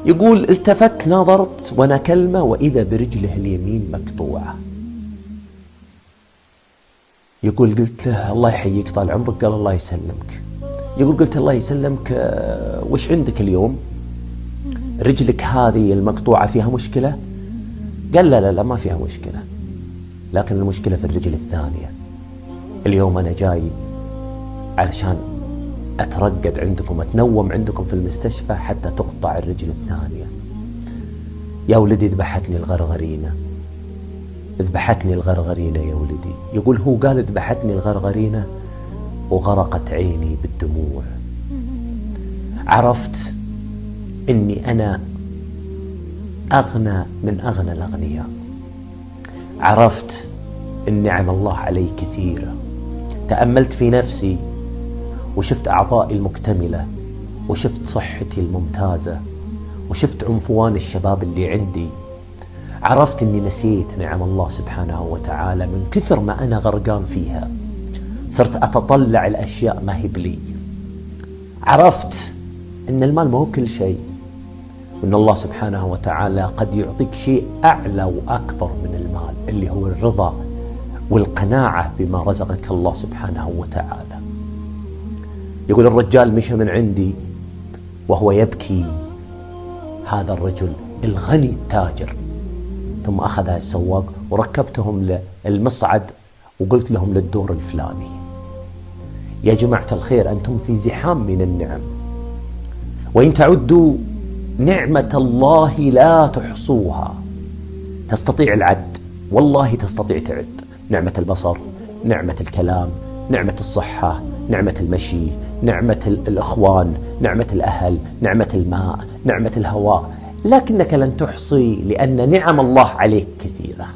يقول التفت نظرت وأنا كلمة وإذا برجله اليمين مقطوعة. يقول قلت له الله يحييك طال عمرك. قال الله يسلمك. يقول قلت الله يسلمك وش عندك اليوم؟ رجلك هذه المقطوعة فيها مشكلة؟ قال لا ما فيها مشكلة، لكن المشكلة في الرجل الثانية. اليوم أنا جاي علشان أترقد عندكم، أتنوم عندكم في المستشفى حتى تقطع الرجل الثانية. يا ولدي ذبحتني الغرغرينة، ذبحتني الغرغرينة يا ولدي. يقول هو قال ذبحتني الغرغرينة وغرقت عيني بالدموع. عرفت إني أنا أغنى من أغنى الأغنياء. عرفت إن نعم الله علي كثيرة. تأملت في نفسي وشفت أعضائي المكتملة، وشفت صحتي الممتازة، وشفت عنفوان الشباب اللي عندي. عرفت إني نسيت نعم الله سبحانه وتعالى من كثر ما أنا غرقان فيها. صرت أتطلع الأشياء ما هي بلي. عرفت إن المال ما هو كل شيء، وإن الله سبحانه وتعالى قد يعطيك شيء أعلى وأكبر من المال، اللي هو الرضا والقناعة بما رزقك الله سبحانه وتعالى. يقول الرجال مشى من عندي وهو يبكي، هذا الرجل الغني التاجر. ثم أخذها السواق وركبتهم للمصعد وقلت لهم للدور الفلاني. يا جماعة الخير، أنتم في زحام من النعم، وإن تعدوا نعمة الله لا تحصوها. تستطيع العد، والله تستطيع تعد. نعمة البصر، نعمة الكلام، نعمة الصحة، نعمة المشي، نعمة الإخوان، نعمة الأهل، نعمة الماء، نعمة الهواء، لكنك لن تحصي لأن نعم الله عليك كثيرة.